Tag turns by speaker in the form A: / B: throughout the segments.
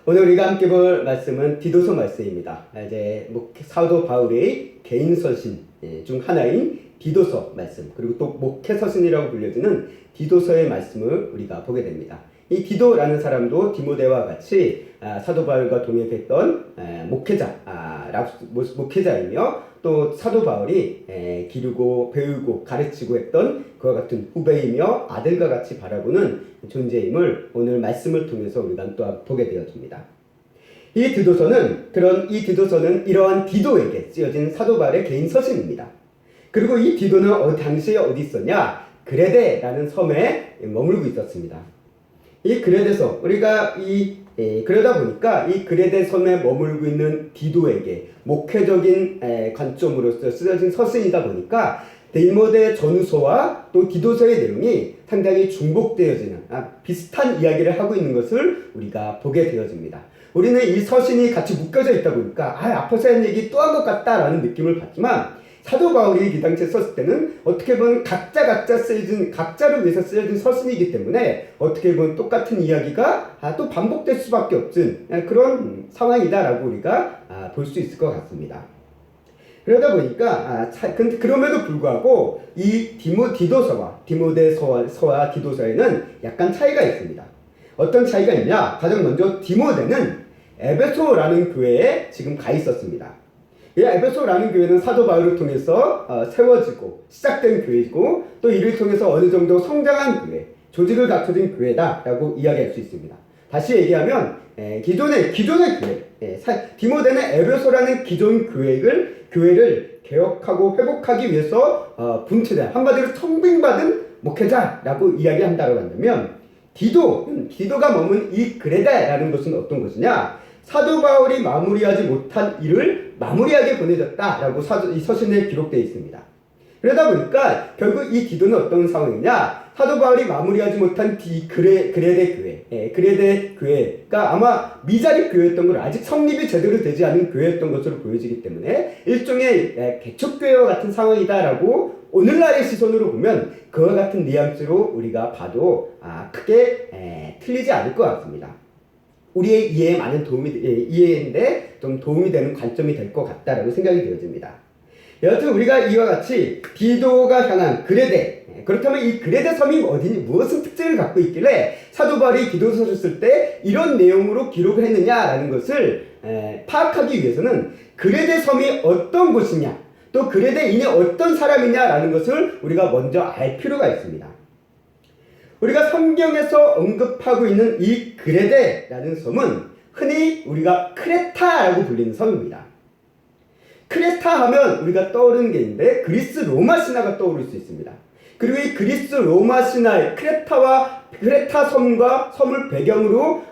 A: 오늘 우리가 함께 볼 말씀은 디도서 말씀입니다. 이제 사도 바울의 개인 서신 중 하나인 디도서 말씀, 그리고 또 목회 서신이라고 불려지는 디도서의 말씀을 우리가 보게 됩니다. 이 디도라는 사람도 디모데와 같이 사도 바울과 동역했던 목회자이며 또 사도 바울이 기르고 배우고 가르치고 했던 그와 같은 후배이며 아들과 같이 바라보는 존재임을 오늘 말씀을 통해서 우리가 또한 보게 되어집니다. 이 디도서는 이러한 디도에게 쓰여진 사도 바울의 개인 서신입니다. 그리고 이 디도는 당시에 어디 있었냐? 그레데라는 섬에 머물고 있었습니다. 이 그레데섬, 우리가 그러다 보니까 이 그레데 섬에 머물고 있는 디도에게 목회적인 관점으로서 쓰여진 서신이다 보니까 디모데 전후서와 또 디도서의 내용이 상당히 중복되어지는 비슷한 이야기를 하고 있는 것을 우리가 보게 되어집니다. 우리는 이 서신이 같이 묶여져 있다 보니까 앞에서 한 얘기 또 한 것 같다라는 느낌을 받지만 사도 바울이 이 당시에 썼을 때는 어떻게 보면 각자를 위해서 쓰여진 서신이기 때문에 어떻게 보면 똑같은 이야기가 또 반복될 수밖에 없는 그런 상황이다라고 우리가 볼 수 있을 것 같습니다. 그러다 보니까 그럼에도 불구하고 이 디모데서와 디도서에는 약간 차이가 있습니다. 어떤 차이가 있냐? 가장 먼저 디모데는 에베소라는 교회에 지금 가 있었습니다. 이 에베소라는 교회는 사도 바울을 통해서 세워지고 시작된 교회이고 또 이를 통해서 어느 정도 성장한 교회, 조직을 갖춰진 교회다라고 이야기할 수 있습니다. 다시 얘기하면 기존의 교회, 디모데는 에베소라는 기존 교회를 개혁하고 회복하기 위해서 분투된, 한마디로 청빙받은 목회자라고 이야기한다고 한다면 디도가 머문 이 그레데라는 것은 어떤 것이냐? 사도 바울이 마무리하지 못한 일을 마무리하게 보내졌다라고 이 서신에 기록되어 있습니다. 그러다 보니까 결국 이 디도는 어떤 상황이냐? 사도 바울이 마무리하지 못한 그레데 교회가 아마 미자립 교회였던 걸, 아직 성립이 제대로 되지 않은 교회였던 것으로 보여지기 때문에 일종의 개척교회와 같은 상황이다라고 오늘날의 시선으로 보면 그와 같은 뉘앙스로 우리가 봐도 크게 틀리지 않을 것 같습니다. 우리의 이해에 많은 이해인데 좀 도움이 되는 관점이 될 것 같다라고 생각이 되어집니다. 여하튼 우리가 이와 같이 디도가 향한 그레데, 그렇다면 이 그레데 섬이 무엇은 특징을 갖고 있길래 사도 바울이 디도서를 쓸 때 이런 내용으로 기록을 했느냐라는 것을 파악하기 위해서는 그레데 섬이 어떤 곳이냐, 또 그레데인이 어떤 사람이냐라는 것을 우리가 먼저 알 필요가 있습니다. 우리가 성경에서 언급하고 있는 이 그레데라는 섬은 흔히 우리가 크레타라고 불리는 섬입니다. 크레타 하면 우리가 떠오르는 게 있는데 그리스 로마 신화가 떠오를 수 있습니다. 그리고 이 그리스 로마 신화의 크레타 섬과 섬을 배경으로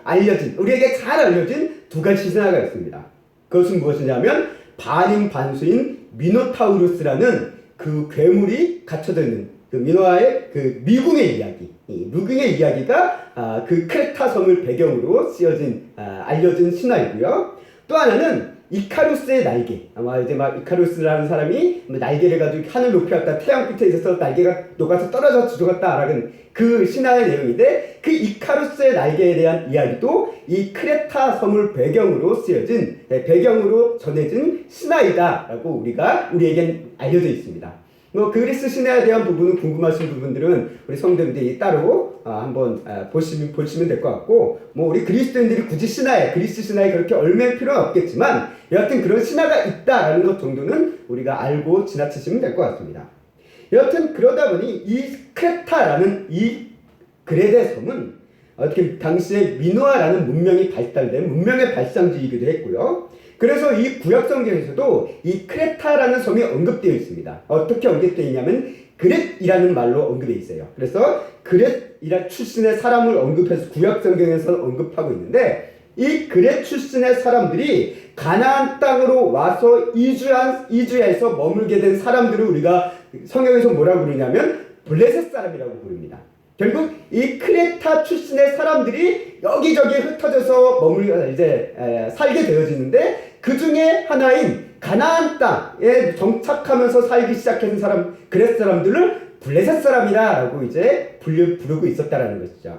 A: 우리에게 잘 알려진 두 가지 신화가 있습니다. 그것은 무엇이냐면 반인 반수인 미노타우루스라는 그 괴물이 갇혀져 있는 그 민화의 그 미궁의 이야기가 그 크레타 섬을 배경으로 알려진 신화이고요. 또 하나는 이카루스의 날개. 아마 이제 이카루스라는 사람이 날개를 가지고 하늘 높이 갔다 태양 끝에 있어서 날개가 녹아서 떨어져 죽었다라는 그 신화의 내용인데, 그 이카루스의 날개에 대한 이야기도 이 크레타 섬을 배경으로 전해진 신화이다라고 우리에겐 알려져 있습니다. 그리스 신화에 대한 부분은 궁금하신 부분들은 우리 성도님들이 따로 한번 보시면 될 것 같고, 우리 그리스도인들이 굳이 그리스 신화에 그렇게 얽매일 필요는 없겠지만 여하튼 그런 신화가 있다라는 것 정도는 우리가 알고 지나치시면 될 것 같습니다. 여하튼 그러다 보니 이 크레타라는 이 그레데 섬은 어떻게 당시에 미노아라는 문명이 발달된 문명의 발상지이기도 했고요. 그래서 이 구약성경에서도 이 크레타라는 섬이 언급되어 있습니다. 어떻게 언급되어 있냐면 그렛이라는 말로 언급되어 있어요. 그래서 그렛이라 출신의 사람을 언급해서 구약성경에서 언급하고 있는데, 이 그렛 출신의 사람들이 가나안 땅으로 와서 이주해서 머물게 된 사람들을 우리가 성경에서 뭐라고 부르냐면 블레셋 사람이라고 부릅니다. 결국 이 크레타 출신의 사람들이 여기저기 흩어져서 살게 되어지는데, 그 중에 하나인 가나안 땅에 정착하면서 살기 시작한 그렛 사람들을 블레셋 사람이라고 부르고 있었다라는 것이죠.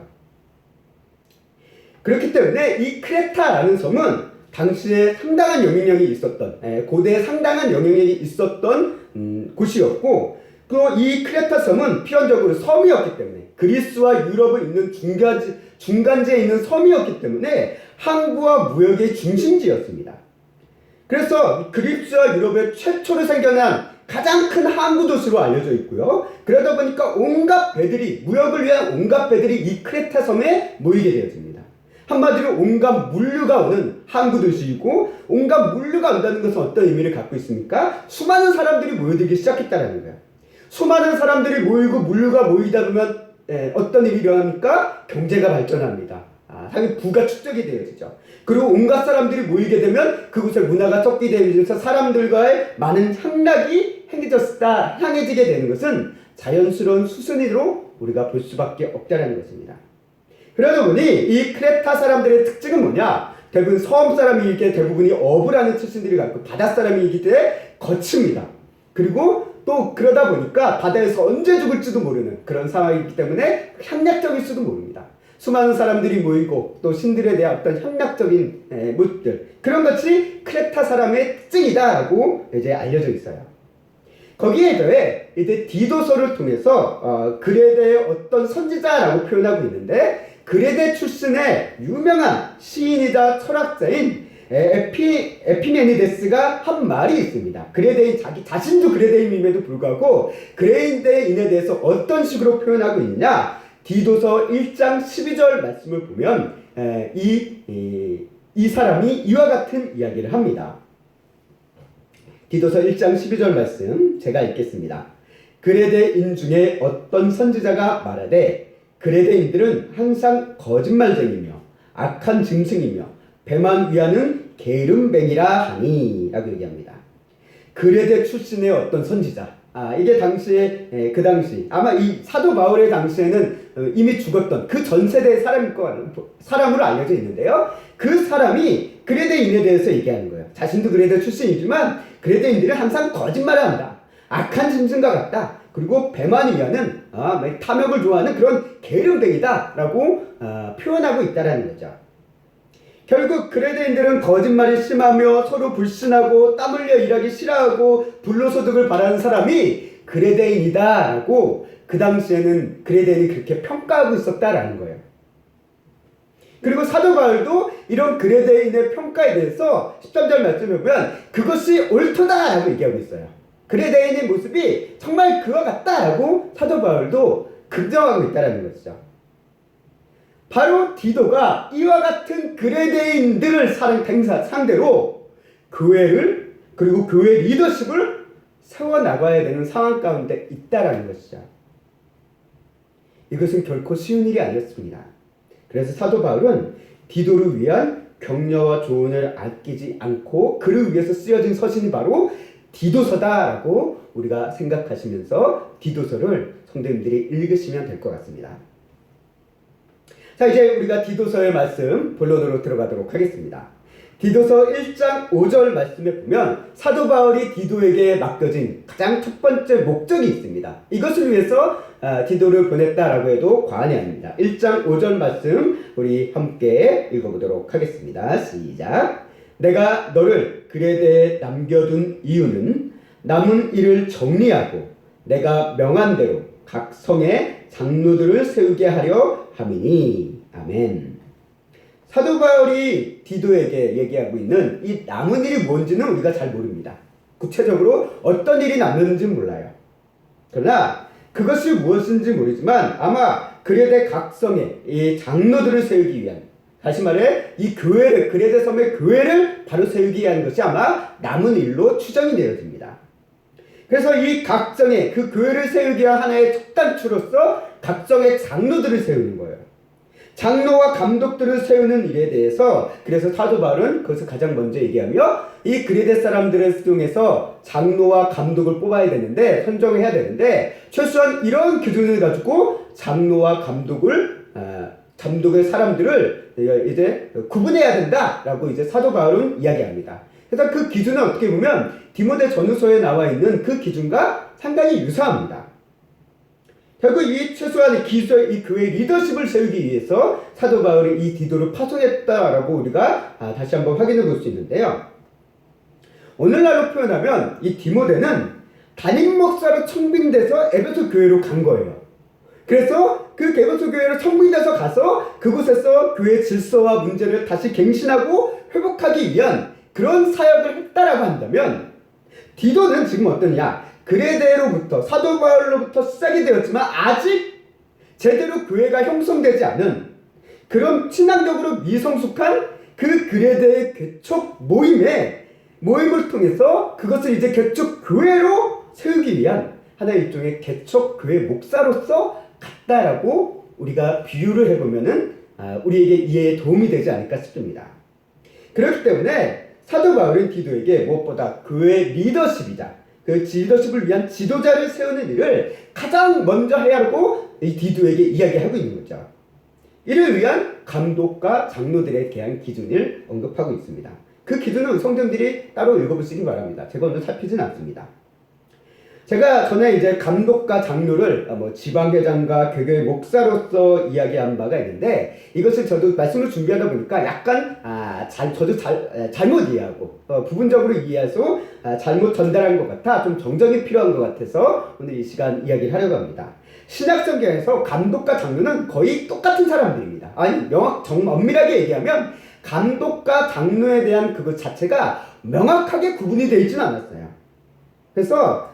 A: 그렇기 때문에 이 크레타라는 섬은 당시에 상당한 영향력이 있었던, 고대에 상당한 영향력이 있었던 곳이었고, 또 이 크레타 섬은 필연적으로 섬이었기 때문에, 그리스와 유럽을 잇는 중간지에 있는 섬이었기 때문에 항구와 무역의 중심지였습니다. 그래서 그리스와 유럽의 최초로 생겨난 가장 큰 항구 도시로 알려져 있고요. 그러다 보니까 온갖 배들이, 무역을 위한 온갖 배들이 이 크레타 섬에 모이게 되었습니다. 한마디로 온갖 물류가 오는 항구 도시이고, 온갖 물류가 온다는 것은 어떤 의미를 갖고 있습니까? 수많은 사람들이 모여들기 시작했다는 거예요. 수많은 사람들이 모이고 물류가 모이다 보면 어떤 일이 일어납니까? 경제가 발전합니다. 당연히 부가 축적이 되어지죠. 그리고 온갖 사람들이 모이게 되면 그곳에 문화가 섞이게 되면서 사람들과의 많은 향락이 향해지게 되는 것은 자연스러운 수순위로 우리가 볼 수밖에 없다는 것입니다. 그러다 보니 이 크레타 사람들의 특징은 뭐냐? 대부분 섬 사람이기에 대부분이 어부라는 출신들이 갖고 바닷사람이기 때문에 거칩니다. 그리고 또 그러다 보니까 바다에서 언제 죽을지도 모르는 그런 상황이기 때문에 향락적일 수도 모릅니다. 수많은 사람들이 모이고 또 신들에 대한 어떤 향락적인 모습들, 그런 것이 크레타 사람의 특징이다라고 이제 알려져 있어요. 거기에 더해 이제 디도서를 통해서 그레데의 어떤 선지자라고 표현하고 있는데, 그레데 출신의 유명한 시인이자 철학자인 에피메니데스가 한 말이 있습니다. 그레데인 자기 자신도 그레데인임에도 불구하고 그레데인에 대해서 어떤 식으로 표현하고 있느냐? 디도서 1장 12절 말씀을 보면 이 사람이 이와 같은 이야기를 합니다. 디도서 1장 12절 말씀 제가 읽겠습니다. 그레데인 중에 어떤 선지자가 말하되 그레데인들은 항상 거짓말쟁이며 악한 짐승이며 배만 위하는 게으름뱅이라 하니 라고 얘기합니다. 그레데 출신의 어떤 선지자, 이게 당시에 그 당시 아마 이 사도 바울의 당시에는 이미 죽었던 그 전 세대의 사람으로 알려져 있는데요. 그 사람이 그레데인에 대해서 얘기하는 거예요. 자신도 그레데 출신이지만 그레데인들은 항상 거짓말을 한다. 악한 짐승과 같다. 그리고 배만 위하는 탐욕을 좋아하는 그런 게으름뱅이다 라고 표현하고 있다는 거죠. 결국 그레데인들은 거짓말이 심하며 서로 불신하고 땀 흘려 일하기 싫어하고 불로소득을 바라는 사람이 그레데인이다 라고 그 당시에는 그레데인이 그렇게 평가하고 있었다라는 거예요. 그리고 사도 바울도 이런 그레데인의 평가에 대해서 13절 말씀에 보면 그것이 옳도다 라고 얘기하고 있어요. 그레데인의 모습이 정말 그와 같다 라고 사도 바울도 긍정하고 있다는 것이죠. 바로 디도가 이와 같은 그레데인들을 상대로 교회를, 그리고 교회 리더십을 세워나가야 되는 상황 가운데 있다라는 것이죠. 이것은 결코 쉬운 일이 아니었습니다. 그래서 사도 바울은 디도를 위한 격려와 조언을 아끼지 않고 그를 위해서 쓰여진 서신이 바로 디도서다라고 우리가 생각하시면서 디도서를 성도님들이 읽으시면 될 것 같습니다. 자, 이제 우리가 디도서의 말씀 본론으로 들어가도록 하겠습니다. 디도서 1장 5절 말씀에 보면 사도 바울이 디도에게 맡겨진 가장 첫 번째 목적이 있습니다. 이것을 위해서 디도를 보냈다라고 해도 과언이 아닙니다. 1장 5절 말씀 우리 함께 읽어보도록 하겠습니다. 시작. 내가 너를 그레데에 남겨둔 이유는 남은 일을 정리하고 내가 명한 대로 각 성에 장로들을 세우게 하려 함이니. 아멘. 사도 바울이 디도에게 얘기하고 있는 이 남은 일이 뭔지는 우리가 잘 모릅니다. 구체적으로 어떤 일이 남는지는 몰라요. 그러나 그것이 무엇인지 모르지만 아마 그레데 각 성에 이 장로들을 세우기 위한, 다시 말해 이 교회를, 그레데 섬의 교회를 바로 세우기 위한 것이 아마 남은 일로 추정이 되어집니다. 그래서 이 각성의 그 교회를 세우기 위한 하나의 첫 단추로서 각성의 장로들을 세우는 거예요. 장로와 감독들을 세우는 일에 대해서 그래서 사도 바울은 그것을 가장 먼저 얘기하며 이 그레데 사람들을 중에서 장로와 감독을 뽑아야 되는데, 선정해야 되는데 최소한 이런 기준을 가지고 장로와 감독의 사람들을 이제 구분해야 된다라고 이제 사도 바울은 이야기합니다. 그래서 그 기준은 어떻게 보면 디모데 전후서에 나와 있는 그 기준과 상당히 유사합니다. 결국 이 최소한의 이 교회의 리더십을 세우기 위해서 사도 바울이 이 디도를 파송했다라고 우리가 다시 한번 확인해 볼 수 있는데요. 오늘날로 표현하면 이 디모데는 담임 목사로 청빙돼서 에베소 교회로 간 거예요. 그래서 그 에베소 교회로 청빙돼서 가서 그곳에서 교회 질서와 문제를 다시 갱신하고 회복하기 위한 그런 사역을 했다라고 한다면, 디도는 지금 어떠냐? 그레데로부터 사도 바울로부터 시작이 되었지만 아직 제대로 교회가 형성되지 않은 그런 신앙적으로 미성숙한 그 그레데의 개척 모임을 통해서 그것을 이제 개척 교회로 세우기 위한 하나의 일종의 개척 교회 목사로서 갔다라고 우리가 비유를 해보면은 우리에게 이해에 도움이 되지 않을까 싶습니다. 그렇기 때문에 사도 바울은 디도에게 무엇보다 교회 리더십이자 그 리더십을 위한 지도자를 세우는 일을 가장 먼저 해야 하고 이 디도에게 이야기하고 있는 거죠. 이를 위한 감독과 장로들에 대한 기준을 언급하고 있습니다. 그 기준은 성도들이 따로 읽어보시기 바랍니다. 제가 오늘 살피진 않습니다. 제가 전에 이제 감독과 장로를 지방회장과 교회 목사로서 이야기한 바가 있는데, 이것을 저도 말씀을 준비하다 보니까 약간 저도 잘못 이해하고 부분적으로 이해해서 잘못 전달한 것 같아 좀 정정이 필요한 것 같아서 오늘 이 시간 이야기를 하려고 합니다. 신약성경에서 감독과 장로는 거의 똑같은 사람들입니다. 아니 엄밀하게 얘기하면 감독과 장로에 대한 그것 자체가 명확하게 구분이 되어 있지는 않았어요. 그래서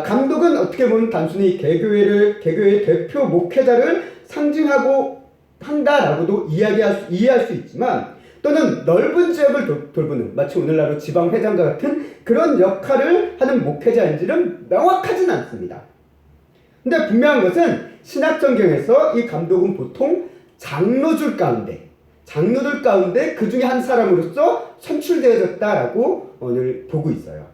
A: 감독은 어떻게 보면 단순히 개교회의 대표 목회자를 상징하고 한다라고도 이해할 수 있지만, 또는 넓은 지역을 돌보는 마치 오늘날로 지방회장과 같은 그런 역할을 하는 목회자인지는 명확하진 않습니다. 근데 분명한 것은 신약성경에서 이 감독은 보통 장로들 가운데 그 중에 한 사람으로서 선출되어졌다라고 오늘 보고 있어요.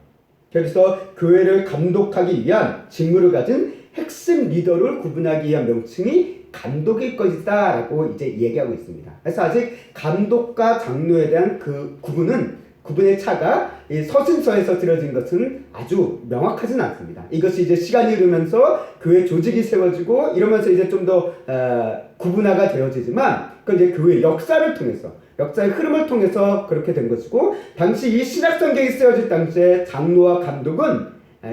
A: 그래서 교회를 감독하기 위한 직무를 가진 핵심 리더를 구분하기 위한 명칭이 감독일 것이다 라고 이제 얘기하고 있습니다. 그래서 아직 감독과 장로에 대한 그 구분의 차가 이 서신서에서 드려진 것은 아주 명확하진 않습니다. 이것이 이제 시간이 흐르면서 교회 조직이 세워지고 이러면서 이제 좀 더 구분화가 되어지지만, 그건 이제 교회 역사의 흐름을 통해서 그렇게 된 것이고, 당시 이 신약성경이 쓰여질 당시에 장로와 감독은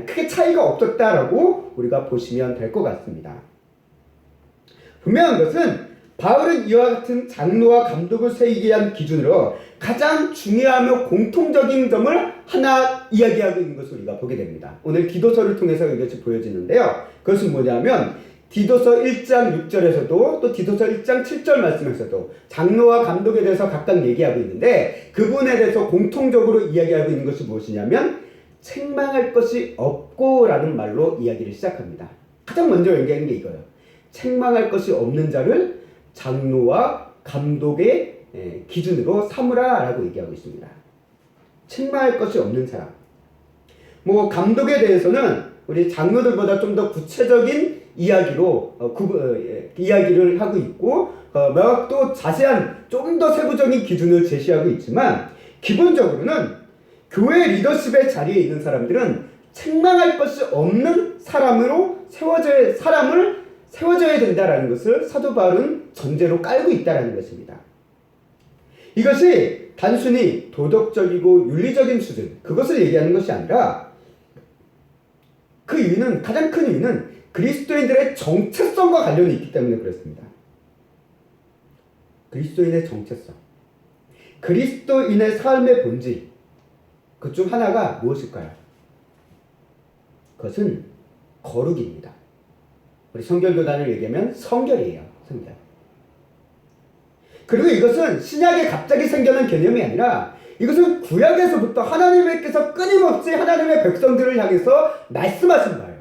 A: 크게 차이가 없었다라고 우리가 보시면 될 것 같습니다. 분명한 것은 바울은 이와 같은 장로와 감독을 세우기 위한 기준으로 가장 중요하며 공통적인 점을 하나 이야기하고 있는 것을 우리가 보게 됩니다. 오늘 디도서를 통해서 이것이 보여지는데요. 그것은 뭐냐면 디도서 1장 6절에서도 또 디도서 1장 7절 말씀에서도 장로와 감독에 대해서 각각 얘기하고 있는데, 그분에 대해서 공통적으로 이야기하고 있는 것이 무엇이냐면 책망할 것이 없고 라는 말로 이야기를 시작합니다. 가장 먼저 얘기하는 게 이거예요. 책망할 것이 없는 자를 장로와 감독의 기준으로 삼으라 라고 얘기하고 있습니다. 책망할 것이 없는 사람. 감독에 대해서는 우리 장로들보다 좀 더 구체적인 이야기로 이야기를 하고 있고, 또 자세한 좀 더 세부적인 기준을 제시하고 있지만, 기본적으로는 교회 리더십의 자리에 있는 사람들은 책망할 것이 없는 사람을 세워져야 된다라는 것을 사도 바울은 전제로 깔고 있다라는 것입니다. 이것이 단순히 도덕적이고 윤리적인 수준, 그것을 얘기하는 것이 아니라, 가장 큰 이유는 그리스도인들의 정체성과 관련이 있기 때문에 그렇습니다. 그리스도인의 정체성, 그리스도인의 삶의 본질, 그 중 하나가 무엇일까요? 그것은 거룩입니다. 우리 성결교단을 얘기하면 성결이에요. 성결. 그리고 이것은 신약에 갑자기 생겨난 개념이 아니라, 이것은 구약에서부터 하나님께서 끊임없이 하나님의 백성들을 향해서 말씀하신 바예요.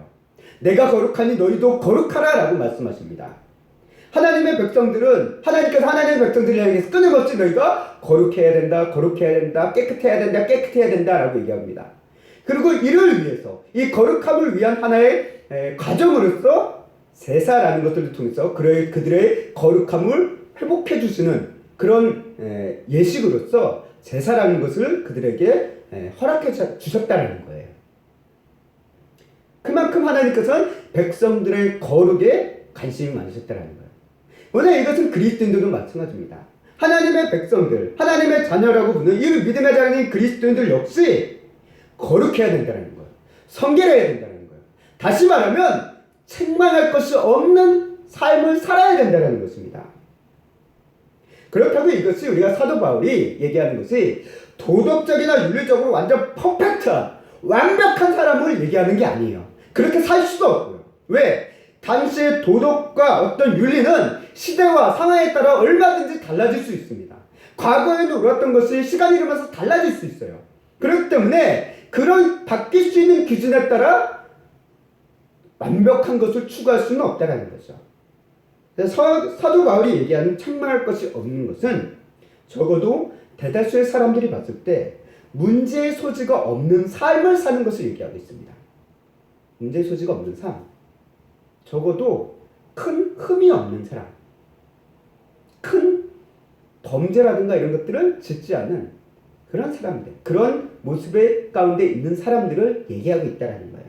A: 내가 거룩하니 너희도 거룩하라 라고 말씀하십니다. 하나님께서 하나님의 백성들을 향해서 끊임없이 너희가 거룩해야 된다, 깨끗해야 된다 라고 얘기합니다. 그리고 이를 위해서, 이 거룩함을 위한 하나의 과정으로서 제사라는 것들을 통해서 그들의 거룩함을 회복해 주시는 그런 예식으로서 제사라는 것을 그들에게 허락해 주셨다는 거예요. 그만큼 하나님께서는 백성들의 거룩에 관심이 많으셨다는 거예요. 오늘 이것은 그리스도인들도 마찬가지입니다. 하나님의 백성들, 하나님의 자녀라고 부르는 이 믿음의 자녀인 그리스도인들 역시 거룩해야 된다는 거예요. 성결해야 된다는 거예요. 다시 말하면 책망할 것이 없는 삶을 살아야 된다는 것입니다. 그렇다고 이것이 우리가 사도 바울이 얘기하는 것이 도덕적이나 윤리적으로 완전 퍼펙트한 완벽한 사람을 얘기하는 게 아니에요. 그렇게 살 수도 없고요. 왜? 당시의 도덕과 어떤 윤리는 시대와 상황에 따라 얼마든지 달라질 수 있습니다. 과거에도 그랬던 것이 시간이 흐르면서 달라질 수 있어요. 그렇기 때문에 그런 바뀔 수 있는 기준에 따라 완벽한 것을 추구할 수는 없다는 거죠. 사도 바울이 얘기하는 책망할 것이 없는 것은 적어도 대다수의 사람들이 봤을 때 문제의 소지가 없는 삶을 사는 것을 얘기하고 있습니다. 문제의 소지가 없는 삶. 적어도 큰 흠이 없는 사람. 큰 범죄라든가 이런 것들을 짓지 않은 그런 사람들. 그런 모습의 가운데 있는 사람들을 얘기하고 있다는 거예요.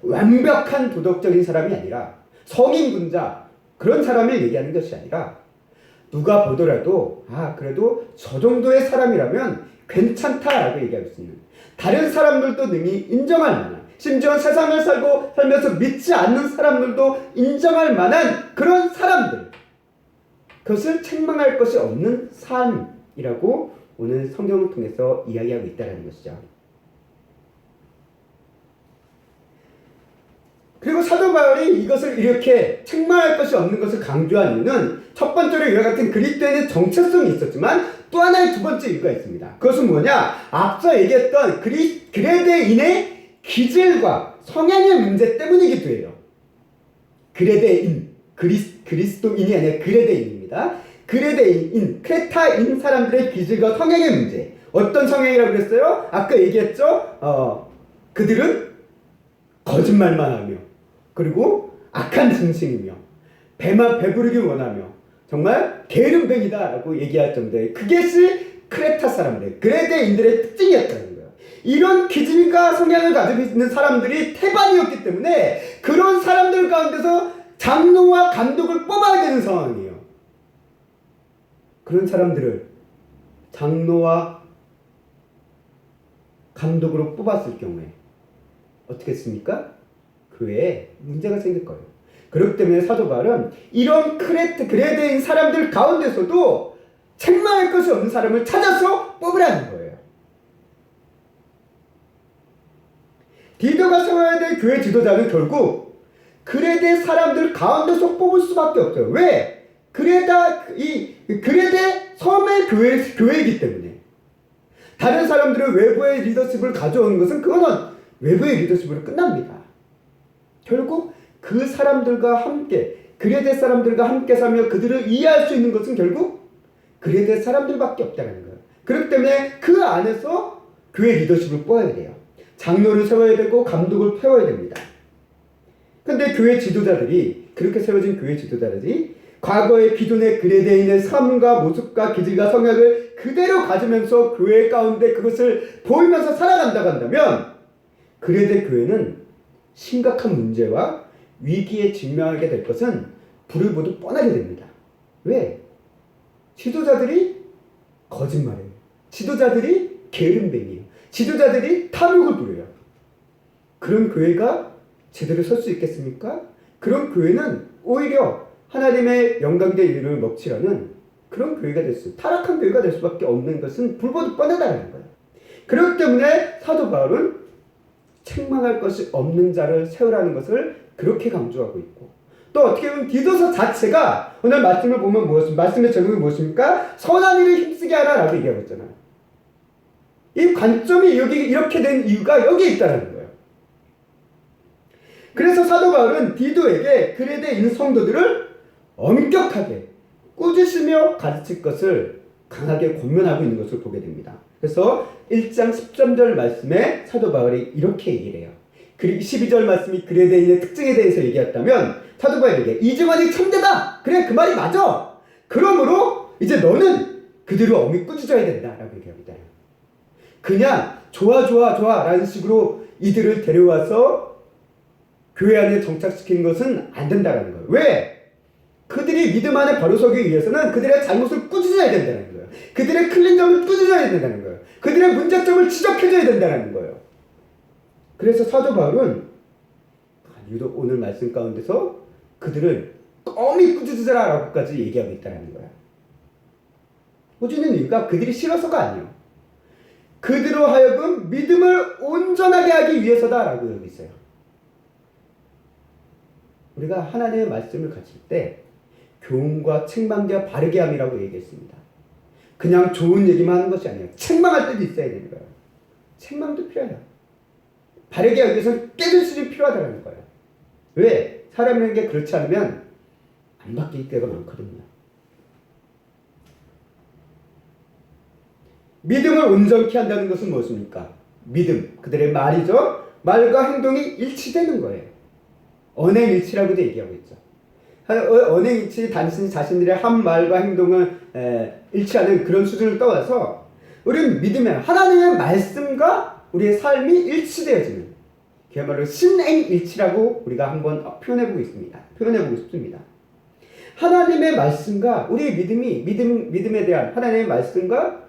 A: 완벽한 도덕적인 사람이 아니라 성인군자 그런 사람을 얘기하는 것이 아니라 누가 보더라도 그래도 저 정도의 사람이라면 괜찮다라고 얘기할 수 있는 다른 사람들도 능히 인정할 만한 심지어 세상을 살면서 믿지 않는 사람들도 인정할 만한 그런 사람들 그것을 책망할 것이 없는 삶이라고 오늘 성경을 통해서 이야기하고 있다는 것이죠. 그리고 사도 바울이 이것을 이렇게 책망할 것이 없는 것을 강조한 이유는 첫 번째로 이와 같은 그리스도인의 정체성이 있었지만 또 하나의 두 번째 이유가 있습니다. 그것은 뭐냐? 앞서 얘기했던 그레데인의 기질과 성향의 문제 때문이기도 해요. 그레데인, 그리스도인이 아니라 그레데인입니다. 그레데인, 크레타인 사람들의 기질과 성향의 문제. 어떤 성향이라고 그랬어요? 아까 얘기했죠? 그들은 거짓말만 하며 그리고 악한 증신이며 배부르기 원하며 정말 게으름뱅이다라고 얘기할 정도의 그것이 크레타 사람들, 그레데인들의 특징이었다는 거예요. 이런 기질과 성향을 가지고 있는 사람들이 태반이었기 때문에 그런 사람들 가운데서 장로와 감독을 뽑아야 되는 상황이에요. 그런 사람들을 장로와 감독으로 뽑았을 경우에 어떻게 했습니까? 교회에 문제가 생길 거예요. 그렇기 때문에 사도 바울은 이런 그레데인 사람들 가운데서도 책망할 것이 없는 사람을 찾아서 뽑으라는 거예요. 디도가 세워야 될 교회 지도자는 결국 그레데 사람들 가운데서 뽑을 수밖에 없어요. 왜? 그레데 섬의 교회이기 때문에. 다른 사람들은 외부의 리더십을 가져오는 것은 그거는 외부의 리더십으로 끝납니다. 결국 그 사람들과 함께 그레데 사람들과 함께 살며 그들을 이해할 수 있는 것은 결국 그레데 사람들밖에 없다는 거예요. 그렇기 때문에 그 안에서 교회 리더십을 뽑아야 돼요. 장로를 세워야 되고 감독을 세워야 됩니다. 근데 교회 지도자들이 그렇게 세워진 교회 지도자들이 과거의 기존의 그레데인의 삶과 모습과 기질과 성향을 그대로 가지면서 교회 가운데 그것을 보이면서 살아간다고 한다면 그레데 교회는 심각한 문제와 위기에 직면하게 될 것은 불을 보듯 뻔하게 됩니다. 왜? 지도자들이 거짓말해요. 지도자들이 게으름뱅이에요. 지도자들이 탐욕을 부려요. 그런 교회가 제대로 설 수 있겠습니까? 그런 교회는 오히려 하나님의 영광된 이름을 먹칠하는 그런 교회가 될 수, 타락한 교회가 될 수밖에 없는 것은 불보듯 뻔하다는 거예요. 그렇기 때문에 사도 바울은 책망할 것이 없는 자를 세우라는 것을 그렇게 강조하고 있고, 또 어떻게 보면 디도서 자체가 오늘 말씀을 보면 말씀의 제목이 무엇입니까? 선한 일을 힘쓰게 하라라고 얘기하고 있잖아요. 이 관점이 여기 이렇게 된 이유가 여기에 있다는 거예요. 그래서 사도 바울은 디도에게 그레데인 성도들을 엄격하게 꾸짖으며 가르칠 것을 강하게 권면하고 있는 것을 보게 됩니다. 그래서 1장 13절 말씀에 사도 바울이 이렇게 얘기를 해요. 12절 말씀이 그레데인의 특징에 대해서 얘기했다면 사도 바울에게 이 증언이 참되다! 그래, 그 말이 맞아! 그러므로 이제 너는 그들을 엄히 꾸짖어야 된다 라고 얘기합니다. 그냥 좋아 라는 식으로 이들을 데려와서 교회 안에 정착시키는 것은 안 된다는 거예요. 왜? 그들이 믿음 안에 바로 서기 위해서는 그들의 잘못을 꾸짖어야 된다는 거예요. 그들의 틀린 점을 꾸짖어야 된다는 거예요. 그들의 문제점을 지적해줘야 된다는 거예요. 그래서 사도 바울은 유독 오늘 말씀 가운데서 그들을 껌이 꾸짖으라 라고까지 얘기하고 있다는 거예요. 꾸짖는 이유가 그들이 싫어서가 아니에요. 그들로 하여금 믿음을 온전하게 하기 위해서다라고 여기 있어요. 우리가 하나님의 말씀을 가질 때 교훈과 책망과 바르게 함이라고 얘기했습니다. 그냥 좋은 얘기만 하는 것이 아니에요. 책망할 때도 있어야 되는 거예요. 책망도 필요해요. 바르게 하기 위해서는 깨질수록 필요하다는 거예요. 왜? 사람에게 그렇지 않으면 안 바뀔 때가 많거든요. 믿음을 온전케 한다는 것은 무엇입니까? 믿음, 그들의 말이죠. 말과 행동이 일치되는 거예요. 언행일치라고도 얘기하고 있죠. 언행일치, 단순히 자신들의 한 말과 행동을 일치하는 그런 수준을 떠나서 우리는 믿음에 하나님의 말씀과 우리의 삶이 일치되어지는, 그야말로 신행일치라고 우리가 한번 표현해보고 싶습니다. 하나님의 말씀과 우리의 믿음에 대한 하나님의 말씀과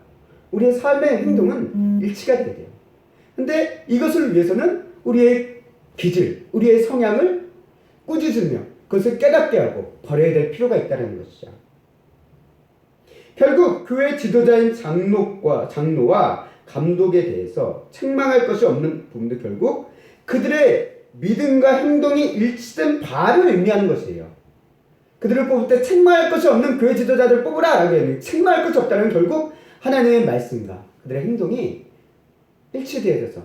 A: 우리의 삶의 행동은 일치가 되게 돼요. 근데 이것을 위해서는 우리의 기질, 우리의 성향을 꾸짖으며 그것을 깨닫게 하고 버려야 될 필요가 있다는 것이죠. 결국 교회 지도자인 장로와 감독에 대해서 책망할 것이 없는 부분도 결국 그들의 믿음과 행동이 일치된 바를 의미하는 것이에요. 그들을 뽑을 때 책망할 것이 없는 교회 지도자들을 뽑으라 라고 해요. 책망할 것이 없다는 결국 하나님의 말씀과 그들의 행동이 일치되어져서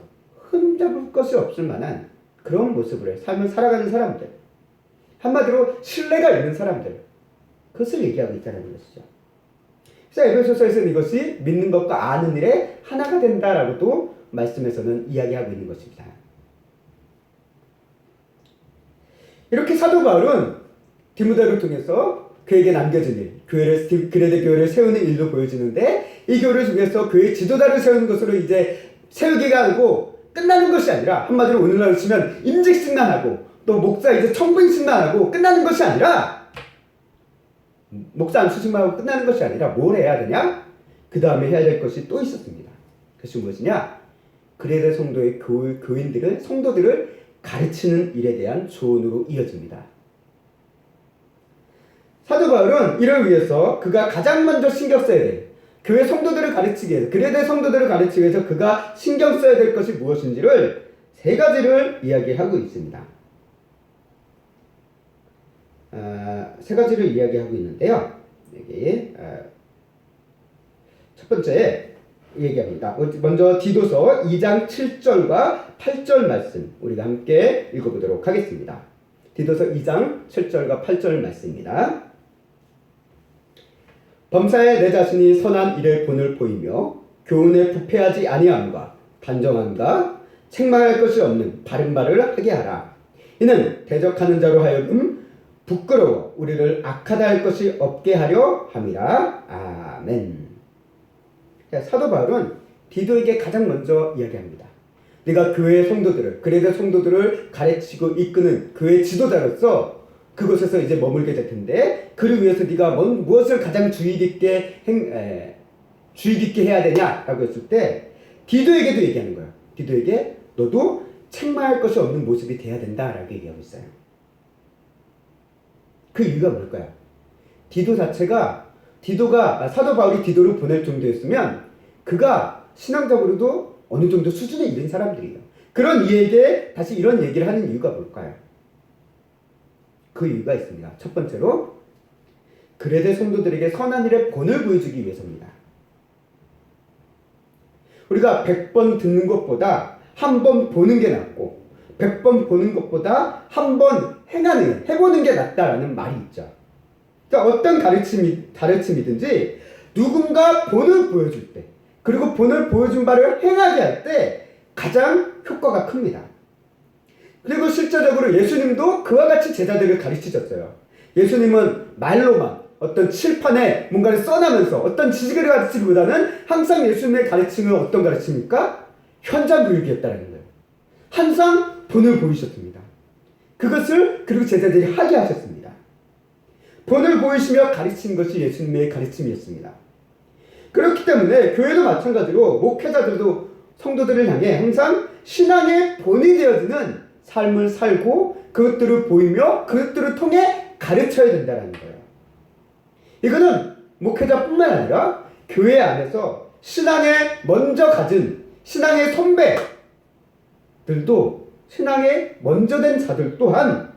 A: 흠잡을 것이 없을 만한 그런 모습으로 삶을 살아가는 사람들, 한마디로 신뢰가 있는 사람들, 그것을 얘기하고 있다는 것이죠. 그래서 에베소서에서는 이것이 믿는 것과 아는 일에 하나가 된다라고도 말씀에서는 이야기하고 있는 것입니다. 이렇게 사도 바울은 디모데를 통해서 그에게 남겨진 일, 그레데 교회를 세우는 일도 보여주는데, 이 교회를 통해서 교회 지도자를 세우는 것으로 이제 세우기가 아니고 끝나는 것이 아니라, 한마디로 오늘날로 치면 임직승난하고 또 목사 이제 청부임승난하고 끝나는 것이 아니라, 목사 안수식만 하고 끝나는 것이 아니라 뭘 해야 되냐? 그 다음에 해야 될 것이 또 있었습니다. 그것이 무엇이냐? 그레데 성도의 성도들을 가르치는 일에 대한 조언으로 이어집니다. 사도 바울은 이를 위해서 그가 가장 먼저 신경 써야 될, 교회 성도들을 가르치기 위해서, 그레데 성도들을 가르치기 위해서 그가 신경 써야 될 것이 무엇인지를 세 가지를 이야기하고 있습니다. 세 가지를 이야기하고 있는데요. 여기 첫 번째 얘기합니다. 먼저 디도서 2장 7절과 8절 말씀 우리가 함께 읽어보도록 하겠습니다. 디도서 2장 7절과 8절 말씀입니다. 범사에 내 자신이 선한 일을 본을 보이며 교훈에 부패하지 아니함과 단정함과 책망할 것이 없는 바른 말을 하게 하라. 이는 대적하는 자로 하여금 부끄러워 우리를 악하다 할 것이 없게 하려 함이라. 아멘. 사도 바울은 디도에게 가장 먼저 이야기합니다. 네가 교회 성도들을, 그레데 성도들을 가르치고 이끄는 교회 지도자로서 그곳에서 이제 머물게 될 텐데, 그를 위해서 네가 무엇을 가장 주의 깊게 해야 되냐라고 했을 때 디도에게도 얘기하는 거야. 디도에게 너도 책망할 것이 없는 모습이 돼야 된다라고 얘기하고 있어요. 그 이유가 뭘까요? 사도 바울이 디도를 보낼 정도였으면 그가 신앙적으로도 어느 정도 수준에 이른 사람들이에요. 그런 이에게 다시 이런 얘기를 하는 이유가 뭘까요? 그 이유가 있습니다. 첫 번째로 그레데 성도들에게 선한 일의 본을 보여주기 위해서입니다. 우리가 100번 듣는 것보다 한 번 보는 게 낫고 100번 보는 것보다 한 번 해보는 게 낫다라는 말이 있죠. 그러니까 어떤 가르침이든지 누군가 본을 보여줄 때, 그리고 본을 보여준 바를 행하게 할 때 가장 효과가 큽니다. 그리고 실제적으로 예수님도 그와 같이 제자들을 가르치셨어요. 예수님은 말로만 어떤 칠판에 뭔가를 써나면서 어떤 지식을 가르치기보다는 항상 예수님의 가르침은 어떤 가르침입니까? 현장 교육이었다는 거예요. 항상 본을 보이셨습니다. 그것을 그리고 제자들이 하게 하셨습니다. 본을 보이시며 가르친 것이 예수님의 가르침이었습니다. 그렇기 때문에 교회도 마찬가지로 목회자들도 성도들을 향해 항상 신앙의 본이 되어지는 삶을 살고 그것들을 보이며 그것들을 통해 가르쳐야 된다는 거예요. 이거는 목회자뿐만 아니라 교회 안에서 신앙에 먼저 가진 신앙의 선배들도 신앙에 먼저 된 자들 또한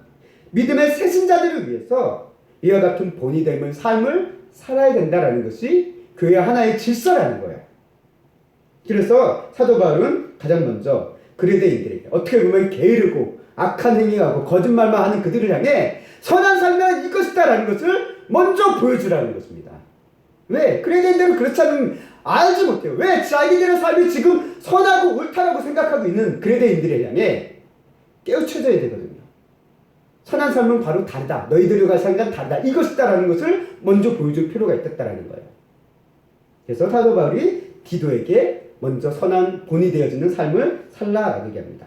A: 믿음의 새신자들을 위해서 이와 같은 본이 됨을 삶을 살아야 된다는 것이 교회 하나의 질서라는 거예요. 그래서 사도 바울은 가장 먼저 그리스도인들에게 어떻게 보면 게으르고 악한 행위하고 거짓말만 하는 그들을 향해 선한 삶은 이것이다라는 것을 먼저 보여주라는 것입니다. 왜? 그리스도인들은 그렇지 않으면 알지 못해요. 왜? 자기들의 삶이 지금 선하고 옳다라고 생각하고 있는 그리스도인들을 향해 깨우쳐줘야 되거든요. 선한 삶은 바로 다르다. 너희들과 삶은 다르다. 이것이다라는 것을 먼저 보여줄 필요가 있다라는 거예요. 그래서 사도 바울이 디도에게 먼저 선한 본이 되어지는 삶을 살라라고 얘기합니다.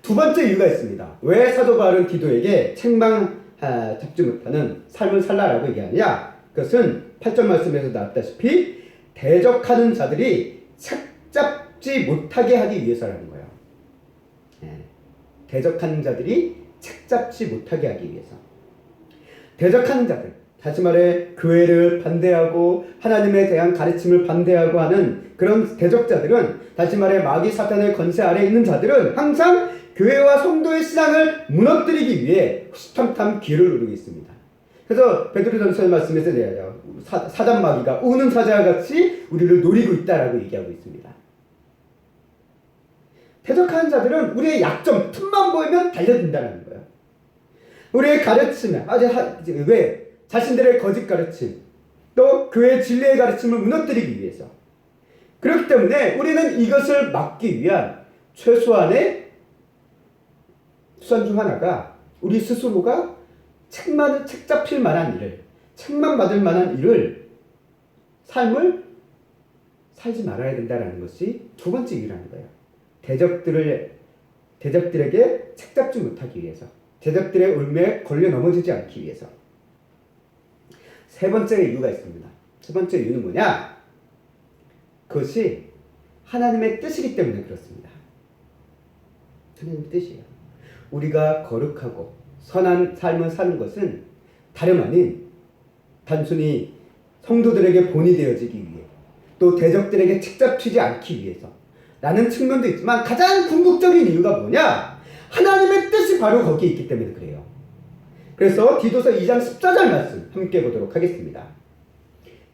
A: 두 번째 이유가 있습니다. 왜 사도 바울은 디도에게 책망 잡지 못하는 삶을 살라라고 얘기하느냐? 그것은 8절 말씀에서 나왔다시피 대적하는 자들이 책잡지 못하게 하기 위해서라는 거예요. 대적하는 자들이 책잡지 못하게 하기 위해서. 대적하는 자들, 다시 말해 교회를 반대하고 하나님에 대한 가르침을 반대하고 하는 그런 대적자들은, 다시 말해 마귀 사탄의 권세 아래에 있는 자들은 항상 교회와 성도의 신앙을 무너뜨리기 위해 호시탐탐 기회를 누리고 있습니다. 그래서 베드로전서의 말씀에서 사단 마귀가 우는 사자와 같이 우리를 노리고 있다라고 얘기하고 있습니다. 대적하는 자들은 우리의 약점, 틈만 보이면 달려든다는 거예요. 우리의 가르침에 왜? 자신들의 거짓 가르침, 또 교회의 진리의 가르침을 무너뜨리기 위해서. 그렇기 때문에 우리는 이것을 막기 위한 최소한의 수단 중 하나가 우리 스스로가 책 잡힐 만한 일을, 책만 받을 만한 일을, 삶을 살지 말아야 된다는 것이 두 번째 이유라는 거예요. 대적들에게 책 잡지 못하기 위해서, 대적들의 울매에 걸려 넘어지지 않기 위해서. 세 번째 이유가 있습니다. 세 번째 이유는 뭐냐? 그것이 하나님의 뜻이기 때문에 그렇습니다. 하나님의 뜻이에요. 우리가 거룩하고 선한 삶을 사는 것은 다름 아닌 단순히 성도들에게 본이 되어지기 위해, 또 대적들에게 책 잡히지 않기 위해서 라는 측면도 있지만 가장 궁극적인 이유가 뭐냐? 하나님의 뜻이 바로 거기에 있기 때문에 그래요. 그래서 디도서 2장 14절 말씀 함께 보도록 하겠습니다.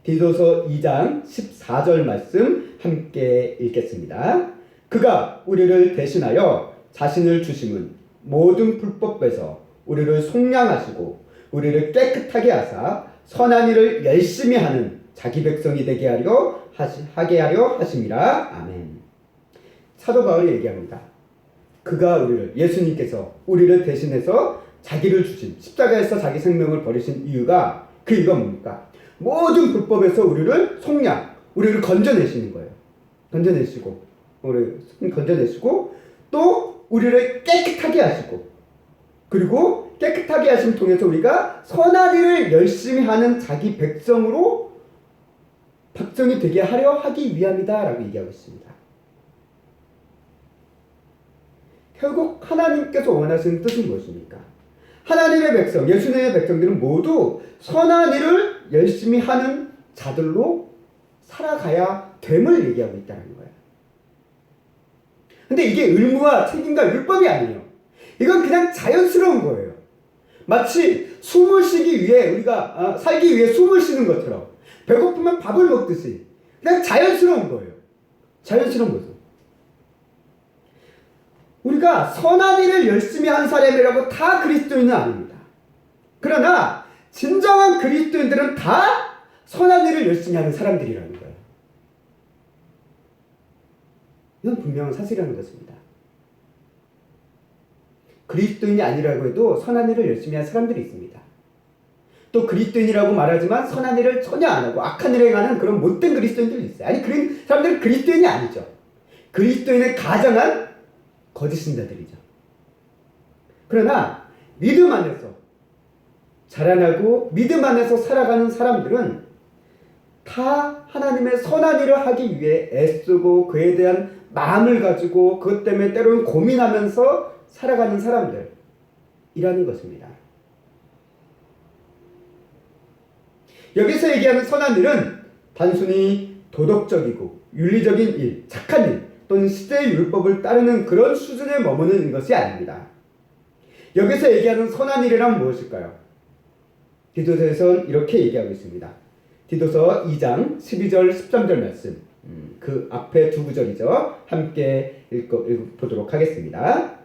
A: 디도서 2장 14절 말씀 함께 읽겠습니다. 그가 우리를 대신하여 자신을 주심은 모든 불법에서 우리를 속량하시고 우리를 깨끗하게 하사 선한 일을 열심히 하는 자기 백성이 되게 하게 하려 하심이라. 아멘. 사도 바울이 얘기합니다. 그가 예수님께서 우리를 대신해서 자기를 주신, 십자가에서 자기 생명을 버리신 이유가, 그 이유가 뭡니까? 모든 불법에서 우리를 속량, 우리를 건져내시는 거예요. 건져내시고 또 우리를 깨끗하게 하시고, 그리고 깨끗하게 하심 통해서 우리가 선한 일을 열심히 하는 자기 백성이 되게 하려 하기 위함이다 라고 얘기하고 있습니다. 결국 하나님께서 원하시는 뜻은 무엇입니까? 하나님의 백성, 예수님의 백성들은 모두 선한 일을 열심히 하는 자들로 살아가야 됨을 얘기하고 있다는 거예요. 근데 이게 의무와 책임과 율법이 아니에요. 이건 그냥 자연스러운 거예요. 마치 숨을 쉬기 위해 우리가 살기 위해 숨을 쉬는 것처럼, 배고프면 밥을 먹듯이 그냥 자연스러운 거예요. 자연스러운 거죠. 우리가 선한 일을 열심히 한 사람이라고 다 그리스도인은 아닙니다. 그러나 진정한 그리스도인들은 다 선한 일을 열심히 하는 사람들이라는 거예요. 이건 분명한 사실이라는 것입니다. 그리스도인이 아니라고 해도 선한 일을 열심히 하는 사람들이 있습니다. 또 그리스도인이라고 말하지만 선한 일을 전혀 안 하고 악한 일을 행하는 그런 못된 그리스도인들이 있어요. 아니, 그런 사람들은 그리스도인이 아니죠. 그리스도인을 가장한 거짓 신자들이죠. 그러나 믿음 안에서 자라나고 믿음 안에서 살아가는 사람들은 다 하나님의 선한 일을 하기 위해 애쓰고 그에 대한 마음을 가지고 그것 때문에 때로는 고민하면서 살아가는 사람들이라는 것입니다. 여기서 얘기하는 선한 일은 단순히 도덕적이고 윤리적인 일, 착한 일 또는 시대의 율법을 따르는 그런 수준에 머무는 것이 아닙니다. 여기서 얘기하는 선한 일이란 무엇일까요? 디도서에서는 이렇게 얘기하고 있습니다. 디도서 2장 12절 13절 말씀, 그 앞에 두 구절이죠. 함께 읽어보도록 하겠습니다.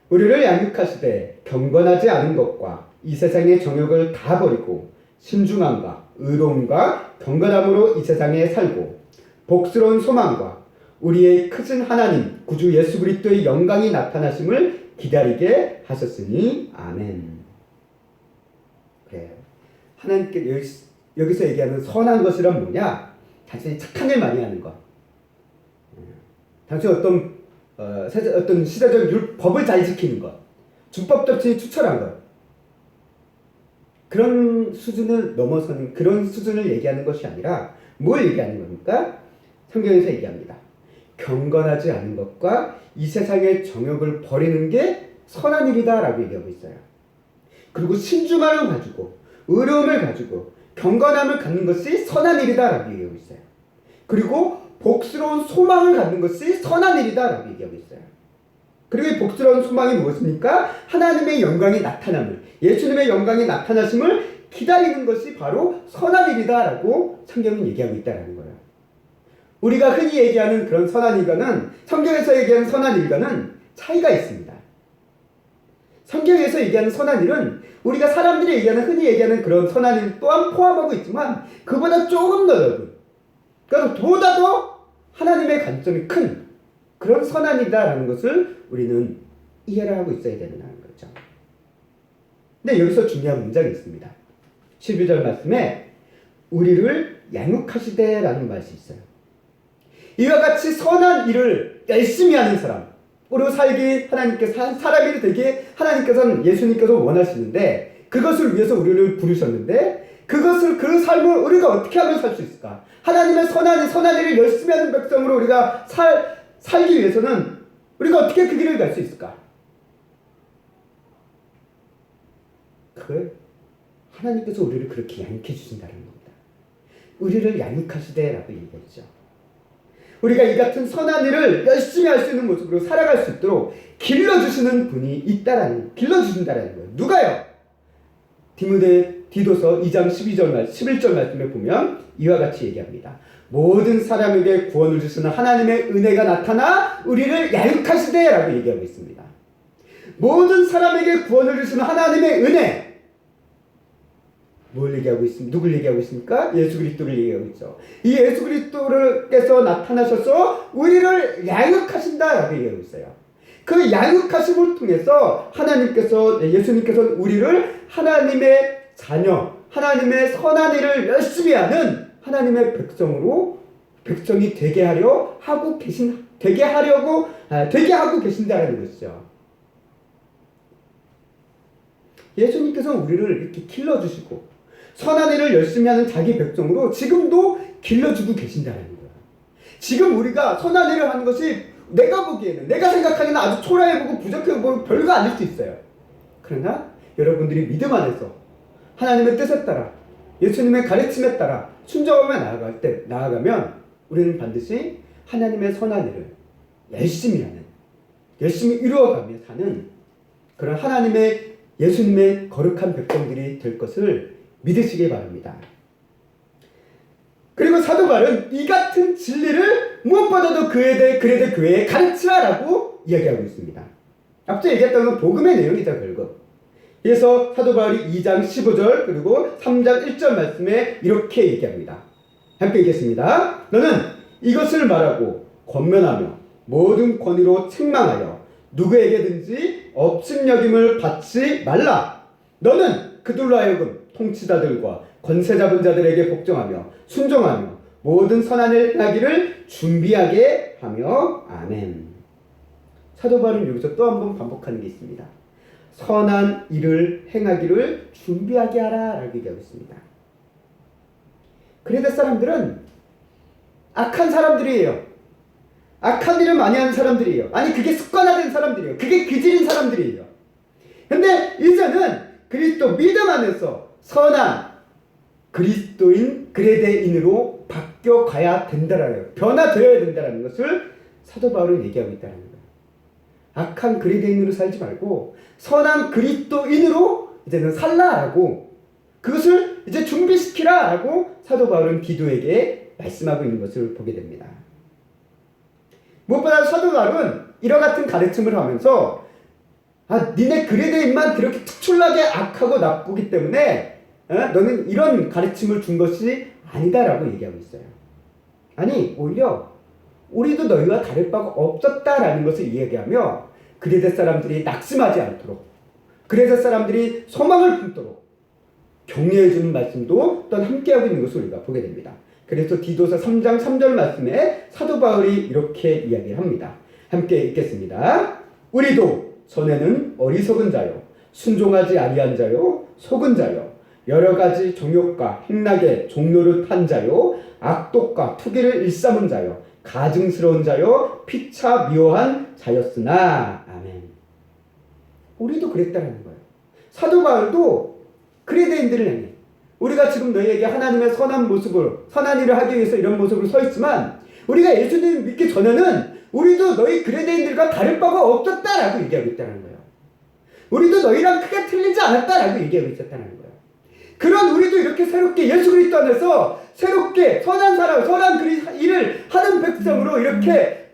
A: 우리를 양육하시되 경건하지 않은 것과 이 세상의 정욕을 다 버리고 신중함과 의로움과 경건함으로 이 세상에 살고 복스러운 소망과 우리의 크신 하나님 구주 예수 그리스도의 영광이 나타나심을 기다리게 하셨으니 아멘. 그래요. 하나님께 여기서 얘기하는 선한 것이란 뭐냐? 단순히 착한 일 많이 하는 것. 단순히 어떤 시대적 법을 잘 지키는 것. 준법 없이 추천한 것. 그런 수준을 넘어서는 그런 수준을 얘기하는 것이 아니라 뭘 얘기하는 겁니까? 성경에서 얘기합니다. 경건하지 않은 것과 이 세상의 정욕을 버리는 게 선한 일이다 라고 얘기하고 있어요. 그리고 신중함을 가지고 의로움을 가지고 경건함을 갖는 것이 선한 일이다 라고 얘기하고 있어요. 그리고 복스러운 소망을 갖는 것이 선한 일이다 라고 얘기하고 있어요. 그리고 이 복스러운 소망이 무엇입니까? 하나님의 영광이 나타남을, 예수님의 영광이 나타나심을 기다리는 것이 바로 선한 일이다 라고 성경은 얘기하고 있다는 거예요. 우리가 흔히 얘기하는 그런 선한 일과는, 성경에서 얘기하는 선한 일과는 차이가 있습니다. 성경에서 얘기하는 선한 일은 우리가 사람들이 얘기하는, 흔히 얘기하는 그런 선한 일 또한 포함하고 있지만 그보다 조금 더 넓은, 그러니까 보다 더 하나님의 관점이 큰 그런 선한 일이다라는 것을 우리는 이해를 하고 있어야 된다는 거죠. 근데 여기서 중요한 문장이 있습니다. 12절 말씀에 우리를 양육하시되라는 말이 있어요. 이와 같이 선한 일을 열심히 하는 사람, 우리로 살기 하나님께서 사람이 되게 하나님께서는 예수님께서 원하시는데 그것을 위해서 우리를 부르셨는데 그 삶을 우리가 어떻게 하면 살 수 있을까? 하나님의 선한 일을 열심히 하는 백성으로 우리가 살기 위해서는 우리가 어떻게 그 길을 갈 수 있을까? 그걸 하나님께서 우리를 그렇게 양육해 주신다는 겁니다. 우리를 양육하시되라고 얘기했죠. 우리가 이 같은 선한 일을 열심히 할 수 있는 모습으로 살아갈 수 있도록 길러주시는 분이 길러주신다라는 거예요. 누가요? 디도서 2장 11절 말씀에 보면 이와 같이 얘기합니다. 모든 사람에게 구원을 주시는 하나님의 은혜가 나타나 우리를 양육하시되라고 얘기하고 있습니다. 모든 사람에게 구원을 주시는 하나님의 은혜. 뭘 얘기하고 있습니까? 누굴 얘기하고 있습니까? 예수 그리스도를 얘기하고 있죠. 이 예수 그리스도께서 나타나셔서 우리를 양육하신다라고 얘기하고 있어요. 그 양육하심을 통해서 예수님께서 우리를 하나님의 자녀, 하나님의 선한 일을 열심히 하는 하나님의 백성이 되게 하고 계신다라는 것이죠. 예수님께서 우리를 이렇게 길러주시고 선한 일을 열심히 하는 자기 백성으로 지금도 길러주고 계신다는 거야. 지금 우리가 선한 일을 하는 것이 내가 보기에는, 내가 생각하기에는 아주 초라해 보고 부족해 보고 별거 아닐 수 있어요. 그러나 여러분들이 믿음 안에서 하나님의 뜻에 따라 예수님의 가르침에 따라 순종하며 나아가면 우리는 반드시 하나님의 선한 일을 열심히 이루어가며 사는 그런 예수님의 거룩한 백성들이 될 것을 믿으시기 바랍니다. 그리고 사도 바울은 이 같은 진리를 무엇보다도 그에 대해 교회에 가르치라라고 이야기하고 있습니다. 앞서 얘기했던 건 복음의 내용이죠, 결국. 그래서 사도 바울이 2장 15절 그리고 3장 1절 말씀에 이렇게 얘기합니다. 함께 읽겠습니다. 너는 이것을 말하고 권면하며 모든 권위로 책망하여 누구에게든지 업신여김을 받지 말라. 너는 그들로 하여금 통치자들과 권세 잡은 자들에게 복종하며 순종하며 모든 선한 일 행하기를 준비하게 하며 아멘. 사도 바울은 여기서 또 한 번 반복하는 게 있습니다. 선한 일을 행하기를 준비하게 하라 라고 얘기하고 있습니다. 그레데 사람들은 악한 사람들이에요. 악한 일을 많이 하는 사람들이에요. 아니 그게 습관화된 사람들이에요. 그게 기질인 사람들이에요. 근데 이제는 그리스도 믿음 안에서 선한 그리스도인 그레데인으로 바뀌어가야 된다라는 거예요. 변화되어야 된다는 것을 사도 바울은 얘기하고 있다는 거예요. 악한 그리스도인으로 살지 말고 선한 그리스도인으로 이제는 살라라고 그것을 이제 준비시키라라고 사도 바울은 디도에게 말씀하고 있는 것을 보게 됩니다. 무엇보다 사도 바울은 이와 같은 가르침을 하면서 니네 그리스도인만 그렇게 특출나게 악하고 나쁘기 때문에 너는 이런 가르침을 준 것이 아니다라고 얘기하고 있어요. 아니 오히려 우리도 너희와 다를 바가 없었다라는 것을 이야기하며 그레데 사람들이 낙심하지 않도록 그레데 사람들이 소망을 품도록 격려해 주는 말씀도 또한 함께하고 있는 것을 우리가 보게 됩니다. 그래서 디도서 3장 3절 말씀에 사도 바울이 이렇게 이야기를 합니다. 함께 읽겠습니다. 우리도 전에는 어리석은 자요 순종하지 아니한 자요 속은 자요 여러 가지 정욕과 행락의 종로를 탄 자요 악독과 투기를 일삼은 자요 가증스러운 자요 피차 미워한 자였으나 아멘. 우리도 그랬다는 거예요. 사도 바울도 그레데인들을 향해 우리가 지금 너희에게 하나님의 선한 모습을 선한 일을 하기 위해서 이런 모습으로 서 있지만 우리가 예수님 믿기 전에는 우리도 너희 그레데인들과 다를 바가 없었다라고 얘기하고 있다는 거예요. 우리도 너희랑 크게 틀리지 않았다라고 얘기하고 있었다는 거예요. 그런 우리도 이렇게 새롭게 예수 그리스도 안에서 새롭게 선한 사람, 선한 일을 하는 백성으로 이렇게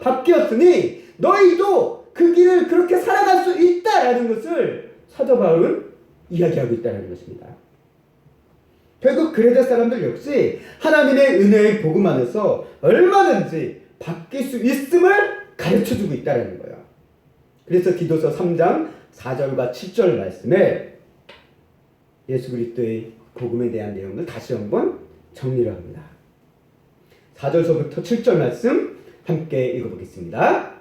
A: 바뀌었으니 너희도 그 길을 그렇게 살아갈 수 있다라는 것을 사도 바울은 이야기하고 있다는 것입니다. 결국 그레데 사람들 역시 하나님의 은혜의 복음 안에서 얼마든지 바뀔 수 있음을 가르쳐주고 있다는 거예요. 그래서 디도서 3장 4절과 7절 말씀에 예수 그리스도의 복음에 대한 내용을 다시 한번 정리를 합니다. 4절서부터 7절 말씀 함께 읽어보겠습니다.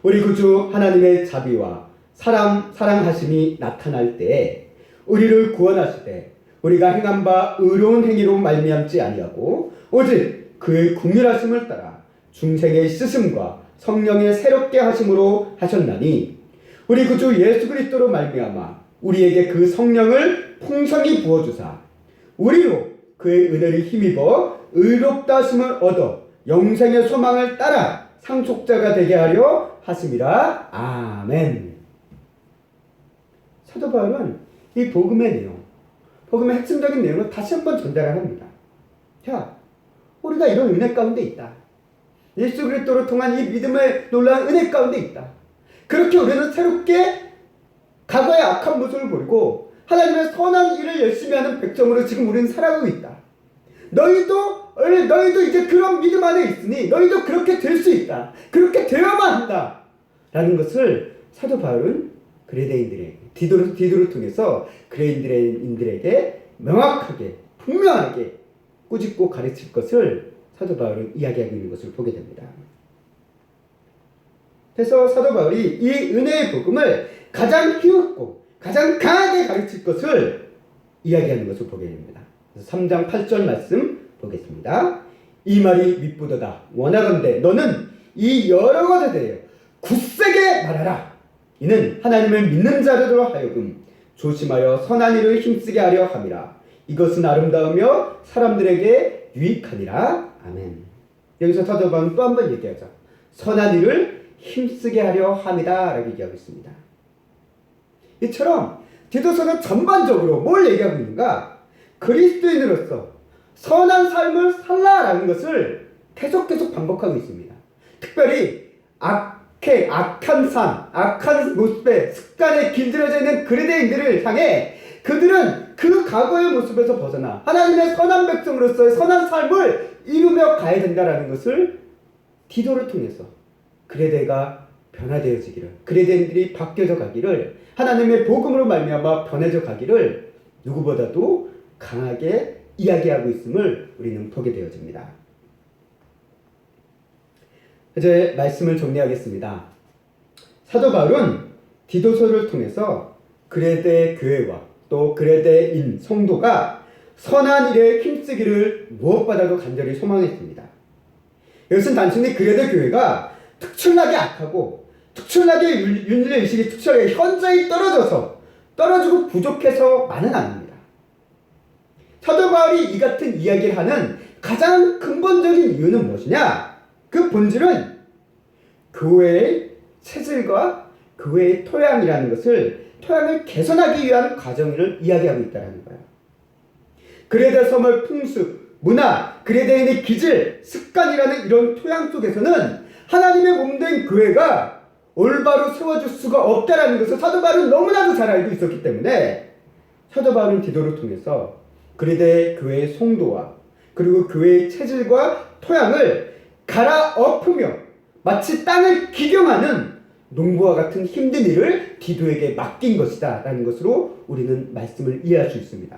A: 우리 구주 하나님의 자비와 사랑하심이 나타날 때에 우리를 구원하시되 우리가 행한 바 의로운 행위로 말미암지 아니하고 오직 그의 긍휼하심을 따라 중생의 씻음과 성령의 새롭게 하심으로 하셨나니 우리 구주 예수 그리스도로 말미암아 우리에게 그 성령을 풍성히 부어주사 우리로 그의 은혜를 힘입어 의롭다 하심을 얻어 영생의 소망을 따라 상속자가 되게 하려 하심이라. 아멘. 사도 바울은 이 복음의 내용, 복음의 핵심적인 내용을 다시 한번 전달을 합니다. 자, 우리가 이런 은혜 가운데 있다. 예수 그리스도를 통한 이 믿음의 놀라운 은혜 가운데 있다. 그렇게 우리는 새롭게 과거의 악한 모습을 버리고 하나님의 선한 일을 열심히 하는 백성으로 지금 우리는 살아가고 있다. 너희도 이제 그런 믿음 안에 있으니 너희도 그렇게 될 수 있다. 그렇게 되어야만 한다. 라는 것을 사도 바울은 그레데인들에게 디도를 통해서 그레데인들에게 명확하게 분명하게 꾸짖고 가르칠 것을 사도 바울은 이야기하고 있는 것을 보게 됩니다. 그래서 사도 바울이 이 은혜의 복음을 가장 힘있고 가장 강하게 가르칠 것을 이야기하는 것을 보게 됩니다. 3장 8절 말씀 보겠습니다. 이 말이 mit보다다 원하건대 너는 이 여러 것에 대해 굳세게 말하라. 이는 하나님을 믿는 자들로 하여금 조심하여 선한 일을 힘쓰게 하려 함이라. 이것은 아름다우며 사람들에게 유익하니라. 아멘. 여기서 사도 바울은 또 한 번 얘기하죠. 선한 일을 힘쓰게 하려 함이다 라고 얘기하고 있습니다. 이처럼 디도서는 전반적으로 뭘 얘기하고 있는가? 그리스도인으로서 선한 삶을 살라라는 것을 계속 반복하고 있습니다. 특별히 악한 삶, 악한 모습에 습관에 길들여져 있는 그리스도인들을 향해 그들은 그 과거의 모습에서 벗어나 하나님의 선한 백성으로서의 선한 삶을 이루며 가야 된다라는 것을 디도를 통해서 그레데가 변화되어지기를, 그레데인들이 바뀌어져 가기를, 하나님의 복음으로 말미암아 변해져 가기를 누구보다도 강하게 이야기하고 있음을 우리는 보게 되어집니다. 이제 말씀을 정리하겠습니다. 사도 바울은 디도서를 통해서 그레데 교회와 또 그레데인 성도가 선한 일에 힘쓰기를 무엇보다도 간절히 소망했습니다. 이것은 단순히 그레데 교회가 특출나게 악하고 특출나게 윤리의식이 특출나게 현저히 떨어지고 부족해서만은 아닙니다. 사도 바울이 이 같은 이야기를 하는 가장 근본적인 이유는 무엇이냐? 그 본질은 교회의 체질과 교회의 토양을 개선하기 위한 과정을 이야기하고 있다는 거예요. 그레데 섬의 풍습, 문화, 그레데인의 기질, 습관이라는 이런 토양 속에서는 하나님의 몸된 교회가 올바로 세워줄 수가 없다는 것을 사도 바울은 너무나도 잘 알고 있었기 때문에 사도 바울은 디도를 통해서 그레데 교회의 성도와 그리고 교회의 체질과 토양을 갈아엎으며 마치 땅을 기경하는 농부와 같은 힘든 일을 디도에게 맡긴 것이다 라는 것으로 우리는 말씀을 이해할 수 있습니다.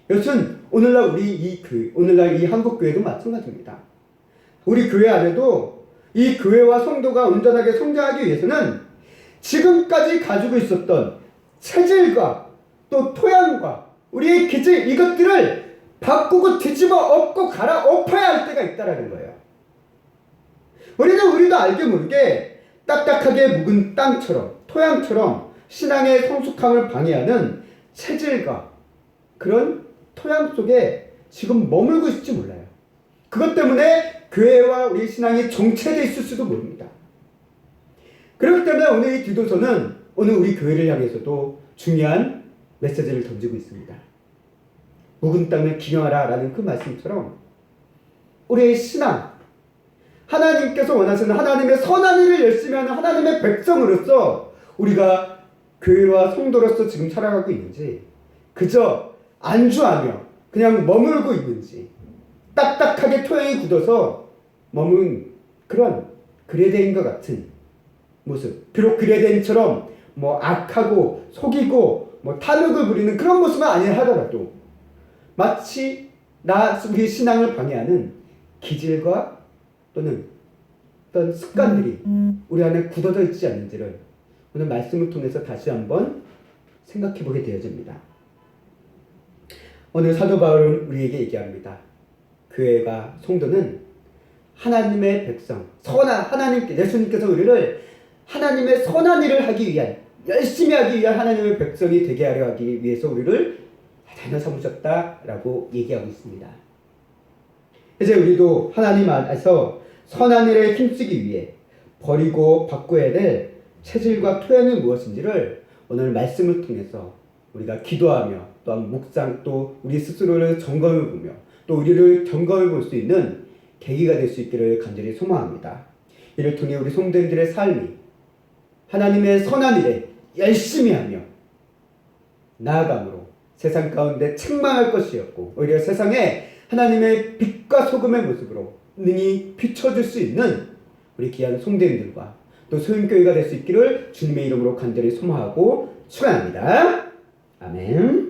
A: 이것은 오늘날 이 한국교회도 마찬가지입니다. 우리 교회 안에도 이 교회와 성도가 온전하게 성장하기 위해서는 지금까지 가지고 있었던 체질과 또 토양과 우리의 기질 이것들을 바꾸고 뒤집어 엎고 갈아엎어야 할 때가 있다는 거예요. 우리도 알게 모르게 딱딱하게 묵은 땅처럼 토양처럼 신앙의 성숙함을 방해하는 체질과 그런 토양 속에 지금 머물고 있을지 몰라요. 그것 때문에 교회와 우리 신앙이 정체되어 있을 수도 모릅니다. 그렇기 때문에 오늘 이 디도서는 오늘 우리 교회를 향해서도 중요한 메시지를 던지고 있습니다. 묵은 땅을 기경하라 라는 그 말씀처럼 우리의 신앙, 하나님께서 원하시는 하나님의 선한 일을 열심히 하는 하나님의 백성으로서 우리가 교회와 성도로서 지금 살아가고 있는지 그저 안주하며 그냥 머물고 있는지 딱딱하게 토양이 굳어서 머문 그런 그레데인과 같은 모습, 비록 그레데인처럼 악하고 속이고 탐욕을 부리는 그런 모습은 아니라 하더라도 마치 우리 신앙을 방해하는 기질과 또는 어떤 습관들이 우리 안에 굳어져 있지 않는지를 오늘 말씀을 통해서 다시 한번 생각해 보게 되어집니다. 오늘 사도 바울은 우리에게 얘기합니다. 교회가 성도는 하나님의 백성, 예수님께서 우리를 하나님의 선한 일을 하기 위한 열심히 하기 위한 하나님의 백성이 되게 하려 하기 위해서 우리를 하나님 삼으셨다라고 얘기하고 있습니다. 이제 우리도 하나님 안에서 선한 일에 힘쓰기 위해 버리고 바꿔야 될 체질과 토양이 무엇인지를 오늘 말씀을 통해서 우리가 기도하며 또한 묵상 또 우리 스스로를 점검해 보며 또 우리를 점검해 볼 수 있는 계기가 될 수 있기를 간절히 소망합니다. 이를 통해 우리 성도들의 삶이 하나님의 선한 일에 열심히 하며 나아감으로 세상 가운데 책망할 것이었고 오히려 세상에 하나님의 빛과 소금의 모습으로 능히 비춰줄 수 있는 우리 귀한 성도님들과 또 소형교회가 될 수 있기를 주님의 이름으로 간절히 소망하고 축원합니다. 아멘.